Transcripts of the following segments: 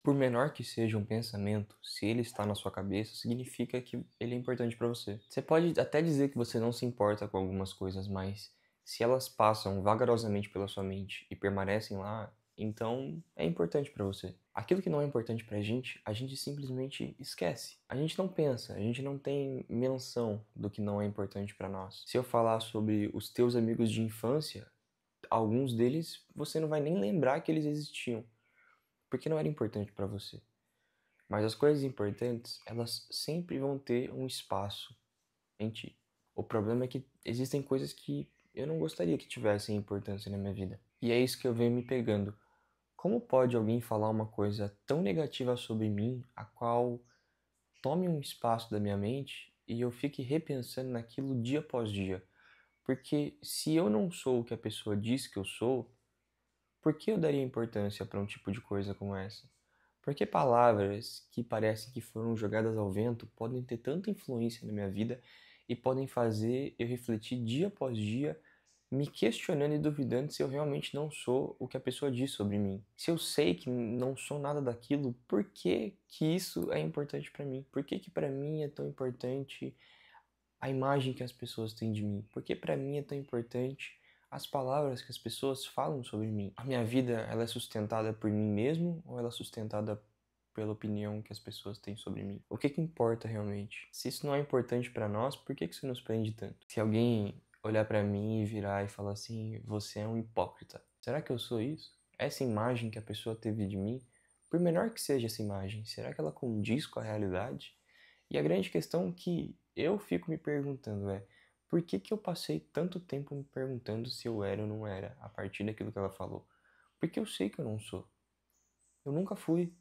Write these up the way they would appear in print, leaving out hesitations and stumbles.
Por menor que seja um pensamento, se ele está na sua cabeça, significa que ele é importante para você. Você pode até dizer que você não se importa com algumas coisas, mas se elas passam vagarosamente pela sua mente e permanecem lá, então é importante para você. Aquilo que não é importante pra gente, a gente simplesmente esquece. A gente não pensa, a gente não tem menção do que não é importante para nós. Se eu falar sobre os teus amigos de infância, alguns deles você não vai nem lembrar que eles existiam, porque não era importante para você. Mas as coisas importantes, elas sempre vão ter um espaço em ti. O problema é que existem coisas que eu não gostaria que tivessem importância na minha vida. E é isso que eu venho me pegando. Como pode alguém falar uma coisa tão negativa sobre mim, a qual tome um espaço da minha mente e eu fique repensando naquilo dia após dia? Porque se eu não sou o que a pessoa diz que eu sou, por que eu daria importância para um tipo de coisa como essa? Porque palavras que parecem que foram jogadas ao vento podem ter tanta influência na minha vida e podem fazer eu refletir dia após dia, me questionando e duvidando se eu realmente não sou o que a pessoa diz sobre mim. Se eu sei que não sou nada daquilo, por que que isso é importante para mim? Por que que para mim é tão importante a imagem que as pessoas têm de mim? Por que para mim é tão importante as palavras que as pessoas falam sobre mim? A minha vida, ela é sustentada por mim mesmo ou ela é sustentada pela opinião que as pessoas têm sobre mim? O que que importa realmente? Se isso não é importante para nós, por que que isso nos prende tanto? Se alguém olhar para mim e virar e falar assim, você é um hipócrita. Será que eu sou isso? Essa imagem que a pessoa teve de mim, por menor que seja essa imagem, será que ela condiz com a realidade? E a grande questão que eu fico me perguntando é por que que eu passei tanto tempo me perguntando se eu era ou não era a partir daquilo que ela falou? Porque eu sei que eu não sou. Eu nunca fui.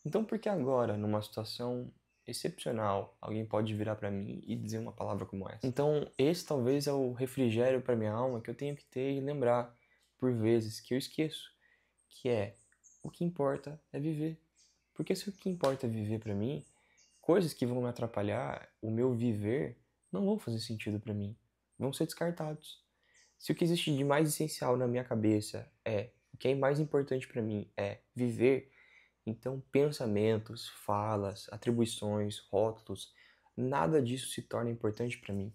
Então por que agora, numa situação excepcional, alguém pode virar pra mim e dizer uma palavra como essa? Então esse talvez é o refrigério pra minha alma que eu tenho que ter e lembrar por vezes que eu esqueço, que é o que importa é viver. Porque se o que importa é viver pra mim, coisas que vão me atrapalhar, o meu viver, não vão fazer sentido para mim. Vão ser descartados. Se o que existe de mais essencial na minha cabeça é, o que é mais importante para mim é viver, então pensamentos, falas, atribuições, rótulos, nada disso se torna importante para mim.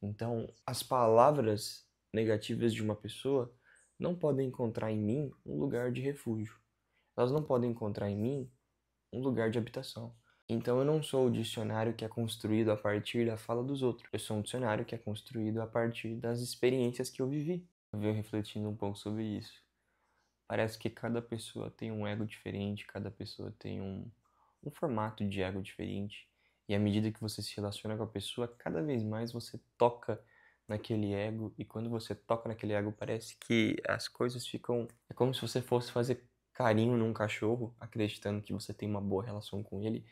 Então, as palavras negativas de uma pessoa não podem encontrar em mim um lugar de refúgio. Elas não podem encontrar em mim um lugar de habitação. Então eu não sou o dicionário que é construído a partir da fala dos outros. Eu sou um dicionário que é construído a partir das experiências que eu vivi. Eu venho refletindo um pouco sobre isso. Parece que cada pessoa tem um ego diferente, cada pessoa tem um formato de ego diferente. E à medida que você se relaciona com a pessoa, cada vez mais você toca naquele ego. E quando você toca naquele ego, parece que as coisas ficam. É como se você fosse fazer carinho num cachorro, acreditando que você tem uma boa relação com ele.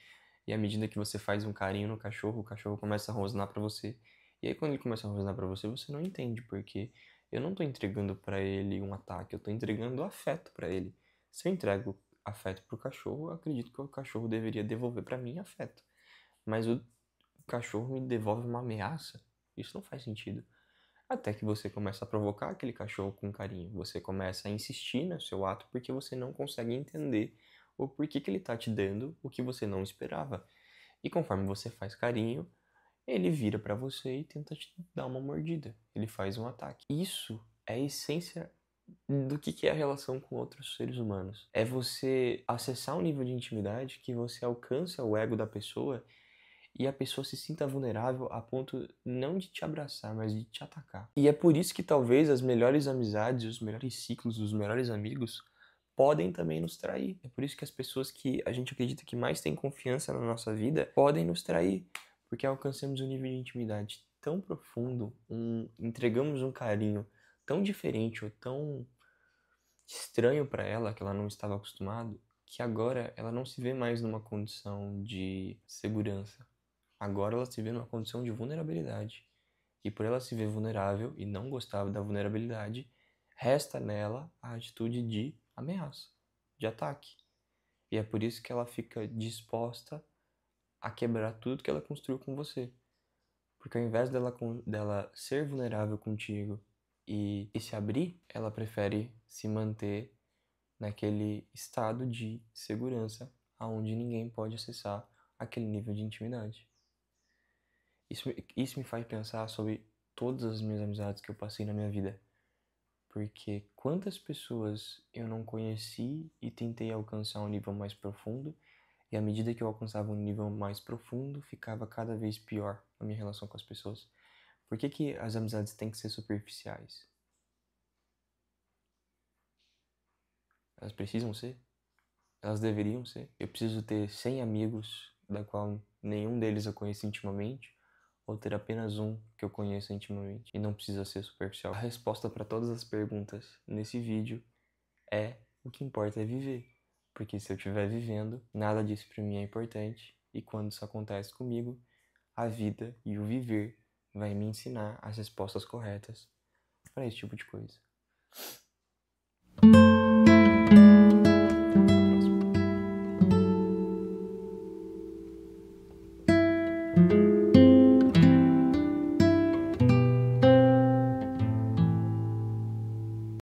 E à medida que você faz um carinho no cachorro, o cachorro começa a rosnar pra você. E aí quando ele começa a rosnar pra você, você não entende porque eu não tô entregando pra ele um ataque, eu tô entregando afeto pra ele. Se eu entrego afeto pro cachorro, eu acredito que o cachorro deveria devolver pra mim afeto. Mas o cachorro me devolve uma ameaça? Isso não faz sentido. Até que você começa a provocar aquele cachorro com carinho. Você começa a insistir no seu ato porque você não consegue entender o porquê que ele tá te dando o que você não esperava. E conforme você faz carinho, ele vira pra você e tenta te dar uma mordida. Ele faz um ataque. Isso é a essência do que é a relação com outros seres humanos. É você acessar um nível de intimidade que você alcança o ego da pessoa e a pessoa se sinta vulnerável a ponto não de te abraçar, mas de te atacar. E é por isso que talvez as melhores amizades, os melhores ciclos, os melhores amigos podem também nos trair. É por isso que as pessoas que a gente acredita que mais têm confiança na nossa vida podem nos trair, porque alcançamos um nível de intimidade tão profundo, entregamos um carinho tão diferente ou tão estranho para ela que ela não estava acostumado, que agora ela não se vê mais numa condição de segurança. Agora ela se vê numa condição de vulnerabilidade. E por ela se ver vulnerável e não gostar da vulnerabilidade, resta nela a atitude de ameaça, de ataque. E é por isso que ela fica disposta a quebrar tudo que ela construiu com você. Porque ao invés dela ser vulnerável contigo e se abrir, ela prefere se manter naquele estado de segurança aonde ninguém pode acessar aquele nível de intimidade. Isso me faz pensar sobre todas as minhas amizades que eu passei na minha vida. Porque quantas pessoas eu não conheci e tentei alcançar um nível mais profundo, e à medida que eu alcançava um nível mais profundo, ficava cada vez pior a minha relação com as pessoas. Por que que as amizades têm que ser superficiais? Elas precisam ser? Elas deveriam ser? Eu preciso ter 100 amigos, da qual nenhum deles eu conheço intimamente, ou ter apenas um que eu conheço intimamente e não precisa ser superficial? A resposta para todas as perguntas nesse vídeo é: o que importa é viver. Porque se eu estiver vivendo, nada disso para mim é importante, e quando isso acontece comigo, a vida e o viver vai me ensinar as respostas corretas para esse tipo de coisa.